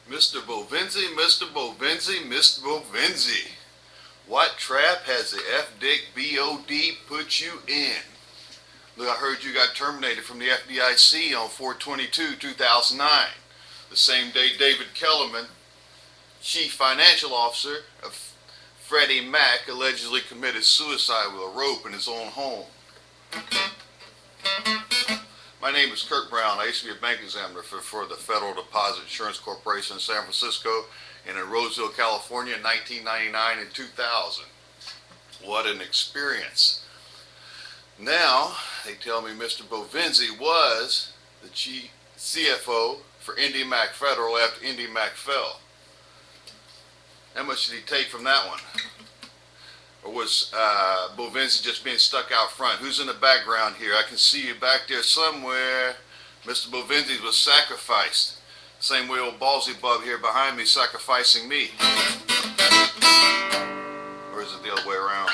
Mr. Bovenzi, Mr. Bovenzi, Mr. Bovenzi. What trap has the FDIC BOD put you in? Look, I heard you got terminated from the FDIC on 4/22/2009. The same day David Kellerman, Chief Financial Officer of Freddie Mac, allegedly committed suicide with a rope in his own home. My name is Kirk Brown. I used to be a bank examiner for the Federal Deposit Insurance Corporation in San Francisco and in Roseville, California in 1999 and 2000. What an experience. Now, they tell me Mr. Bovenzi was the chief CFO for Indymac Federal after Indymac fell. How much did he take from that one? Or was Bovenzi just being stuck out front? Who's in the background here? I can see you back there somewhere. Mr. Bovenzi was sacrificed. Same way old Ballsy Bub here behind me sacrificing me. Or is it the other way around?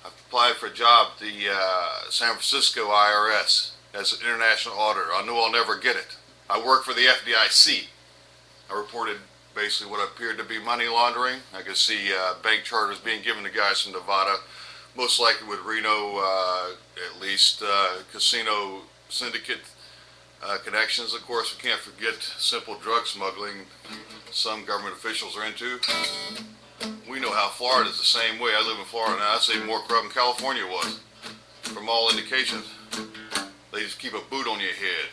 I applied for a job at the San Francisco IRS as an international auditor. I knew I'll never get it. I worked for the FDIC. I reported basically what appeared to be money laundering. I could see bank charters being given to guys from Nevada, most likely with Reno, at least casino syndicate connections. Of course, we can't forget simple drug smuggling some government officials are into. We know how Florida's the same way. I live in Florida now. I'd say more corrupt than California was. From all indications, they just keep a boot on your head.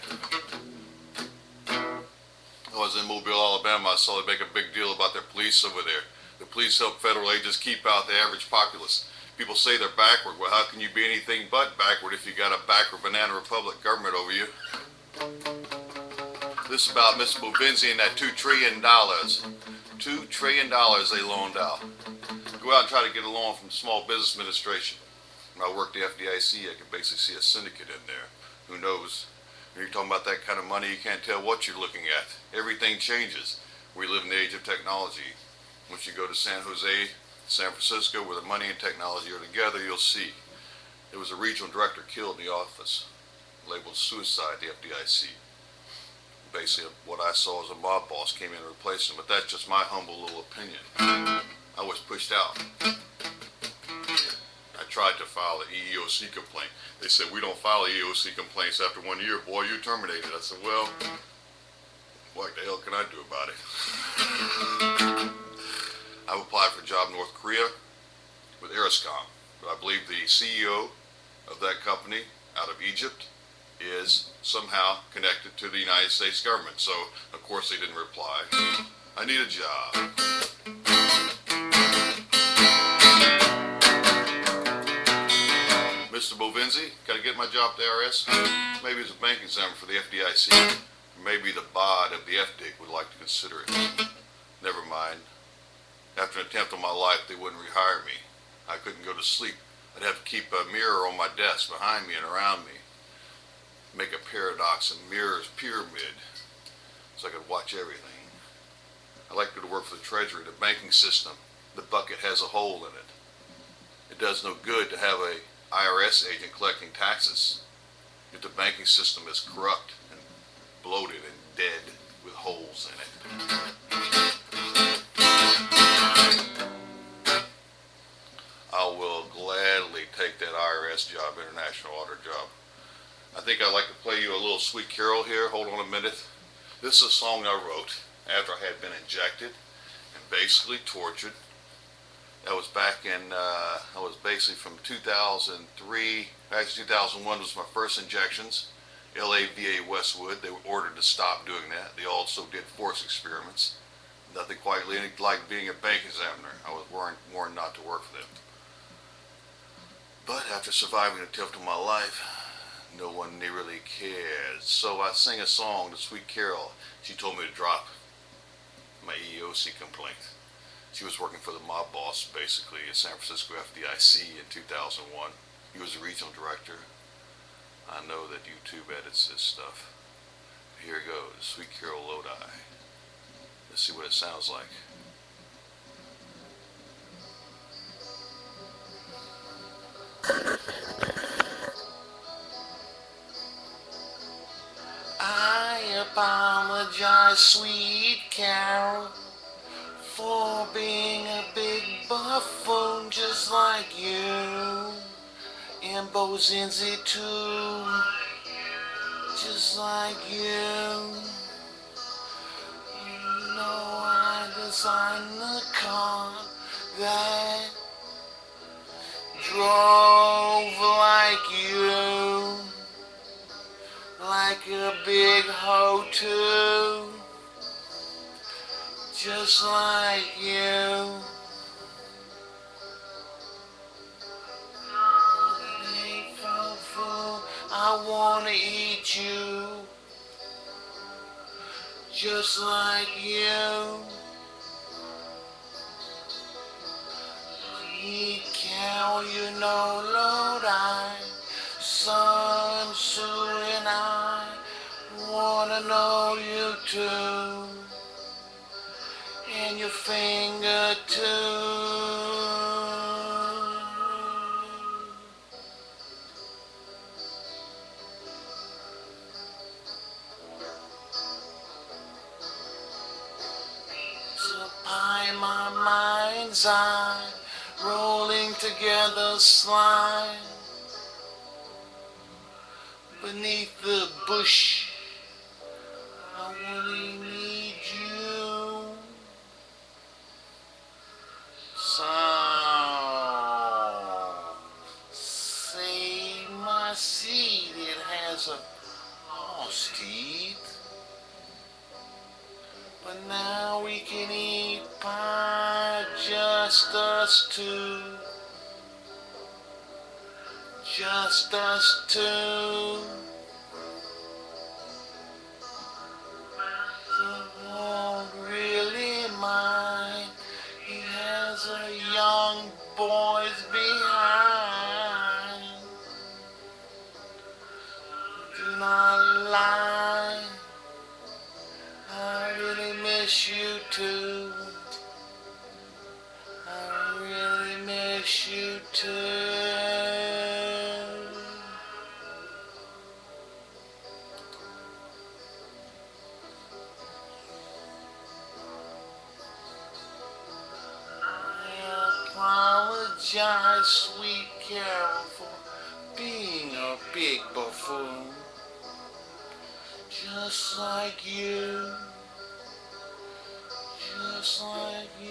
I was in Mobile, Alabama. I saw they make a big deal about their police over there. The police help federal agents keep out the average populace. People say they're backward. Well, how can you be anything but backward if you got a backward banana republic government over you? This is about Mr. Bovenzi and that $2 trillion. $2 trillion they loaned out. Go out and try to get a loan from the Small Business Administration. When I worked at the FDIC, I could basically see a syndicate in there. Who knows? When you're talking about that kind of money, you can't tell what you're looking at. Everything changes. We live in the age of technology. Once you go to San Jose, San Francisco, where the money and technology are together, you'll see. There was a regional director killed in the office, labeled suicide at the FDIC. Basically, what I saw as a mob boss came in and replaced him, but that's just my humble little opinion. I was pushed out. I tried to file an EEOC complaint. They said, we don't file EEOC complaints after 1 year. Boy, you're terminated. I said, well, what the hell can I do about it? I've applied for a job in North Korea with Aeroscom. But I believe the CEO of that company out of Egypt is somehow connected to the United States government. So, of course, they didn't reply. I need a job. Mr. Bovenzi, can I get my job at the IRS? Maybe as a bank examiner for the FDIC. Maybe the BOD of the FDIC would like to consider it. Never mind. After an attempt on my life, they wouldn't rehire me. I couldn't go to sleep. I'd have to keep a mirror on my desk behind me and around me. Make a paradox and mirrors pyramid so I could watch everything. I like to work for the Treasury, the banking system. The bucket has a hole in it. It does no good to have a IRS agent collecting taxes if the banking system is corrupt and bloated and dead with holes in it. I will gladly take that IRS job, international auditor job. I think I'd like to play you a little sweet carol here. Hold on a minute. This is a song I wrote after I had been injected and basically tortured. That was back in, I was basically from 2003, actually 2001 was my first injections. LA VA Westwood, they were ordered to stop doing that. They also did force experiments. Nothing quite like being a bank examiner. I was warned not to work for them. But after surviving an attempt on my life, no one really cared. So I sang a song, the Sweet Carol. She told me to drop my EEOC complaint. She was working for the mob boss, basically, at San Francisco FDIC in 2001. He was the regional director. I know that YouTube edits this stuff. Here it goes, Sweet Carol Lodi. Let's see what it sounds like. I apologize, sweet cow, for being a big buffoon just like you. And Bovenzi too, just like you. You know I designed the car that drove like you, like a big hoe too, just like you. Hey, fool, I wanna eat you, just like you. Sweet cow, you know, Lord, Son, Sue, and I wanna know you too, and your finger too. Supply my mind's eye, rolling together slime beneath the bush. I really need you. So, save my seed, it has a horse teeth. But now we can eat pie, just us two. Just us two. The won't really mind. He has a young boy's behind. Do not lie. I really miss you too. I really miss you too. Apologize, sweet Carol, for being a big buffoon, just like you, just like you.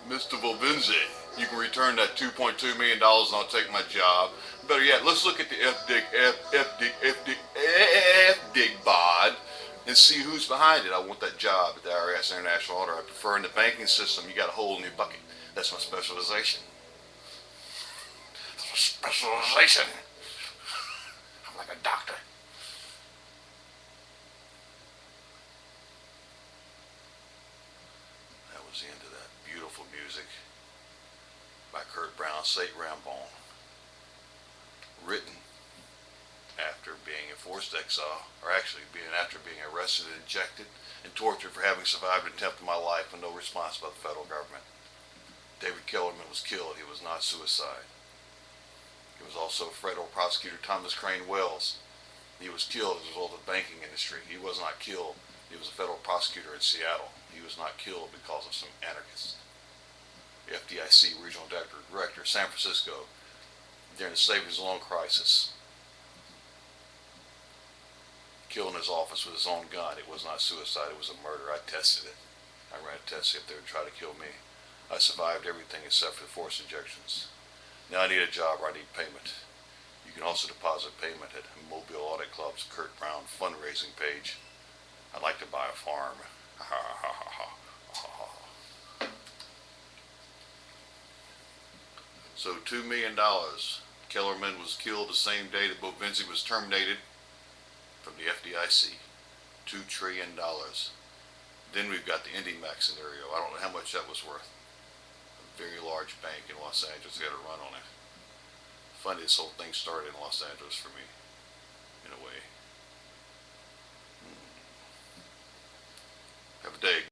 Mr. Bovenzi, you can return that $2.2 million and I'll take my job. Better yet, let's look at the FDIC bod and see who's behind it. I want that job at the IRS International Auditor. I prefer in the banking system, you got a hole in your bucket. That's my specialization. That's my specialization. I'm like a doctor. That was the end of that beautiful music by Kurt Brown, Sate Rambone, written after being in forced exile, or actually after being arrested and injected and tortured for having survived an attempt of my life with no response by the federal government. David Kellerman was killed. He was not suicide. He was also federal prosecutor Thomas Crane Wells. He was killed as a result of the banking industry. He was not killed. He was a federal prosecutor in Seattle. He was not killed because of some anarchists. The FDIC Regional Director, San Francisco, during the savings loan crisis, killed in his office with his own gun. It was not suicide, it was a murder. I tested it. I ran a test to see if they would try to kill me. I survived everything except for the forced injections. Now I need a job or I need payment. You can also deposit payment at Mobile Audit Club's Kurt Brown fundraising page. I'd like to buy a farm. So $2 million. Kellerman was killed the same day that Bovenzi was terminated from the FDIC. $2 trillion. Then we've got the Indymac scenario. I don't know how much that was worth. A very large bank in Los Angeles got a run on it. Funny, this whole thing started in Los Angeles for me, in a way. Have a day.